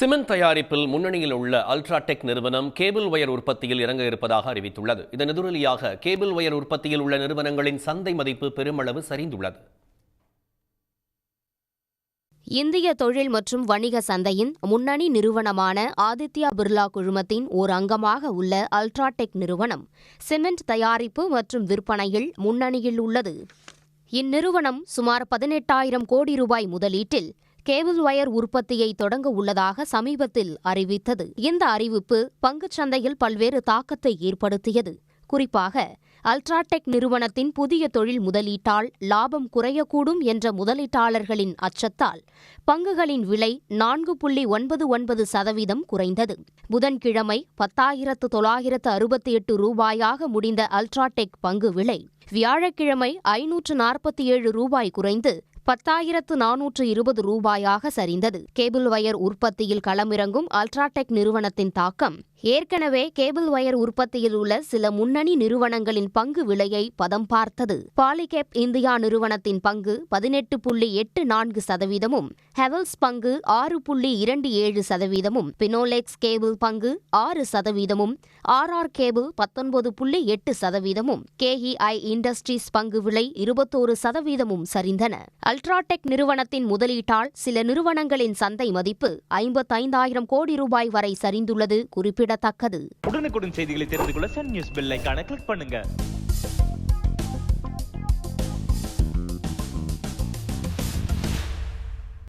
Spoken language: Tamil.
சிமெண்ட் தயாரிப்பில் முன்னணியில் உள்ள அல்ட்ராடெக் நிறுவனம் கேபிள் வயர் உற்பத்தியில் இறங்க இருப்பதாக அறிவித்துள்ளது. இதன் எதிரொலியாக கேபிள் வயர் உற்பத்தியில் உள்ள நிறுவனங்களின் சந்தை மதிப்பு பெருமளவு சரிந்துள்ளது. இந்திய தொழில் மற்றும் வணிக சந்தையின் முன்னணி நிறுவனமான ஆதித்யா பிர்லா குழுமத்தின் ஓர் அங்கமாக உள்ள அல்ட்ராடெக் நிறுவனம் சிமெண்ட் தயாரிப்பு மற்றும் விற்பனையில் முன்னணியில் உள்ளது. இந்நிறுவனம் சுமார் 18,000 கோடி ரூபாய் முதலீட்டில் கேபிள் வயர் உற்பத்தியை தொடங்க உள்ளதாக சமீபத்தில் அறிவித்தது. இந்த அறிவிப்பு பங்குச் சந்தையில் பல்வேறு தாக்கத்தை ஏற்படுத்தியது. குறிப்பாக அல்ட்ராடெக் நிறுவனத்தின் புதிய தொழில் முதலீட்டால் லாபம் குறையக்கூடும் என்ற முதலீட்டாளர்களின் அச்சத்தால் பங்குகளின் விலை 4.99% குறைந்தது. புதன்கிழமை 10,968 ரூபாயாக முடிந்த அல்ட்ராடெக் பங்கு விலை வியாழக்கிழமை 547 ரூபாய் குறைந்து 10,420 ரூபாயாக சரிந்தது. கேபிள் வயர் உற்பத்தியில் களமிறங்கும் அல்ட்ராடெக் நிறுவனத்தின் தாக்கம் ஏற்கனவே கேபிள் வயர் உற்பத்தியில் உள்ள சில முன்னணி நிறுவனங்களின் பங்கு விலையை பதம் பார்த்தது. பாலிகேப் இந்தியா நிறுவனத்தின் பங்கு 18.84%, ஹெவல்ஸ் பங்கு 6.27%, பினோலெக்ஸ் கேபிள் பங்கு 6%, ஆர்ஆர் கேபிள் 19.8%, கேஇஐ இண்டஸ்ட்ரீஸ் பங்கு விலை 21% சரிந்தன. அல்ட்ராடெக் நிறுவனத்தின் முதலீட்டால் சில நிறுவனங்களின் சந்தை மதிப்பு 55,000 கோடி ரூபாய் வரை சரிந்துள்ளது குறிப்பிடத்தக்கது. உடனுக்குடன் செய்திகளை தெரிந்து கொள்ள சன் நியூஸ் பெல் ஐகானை கிளிக் பண்ணுங்க.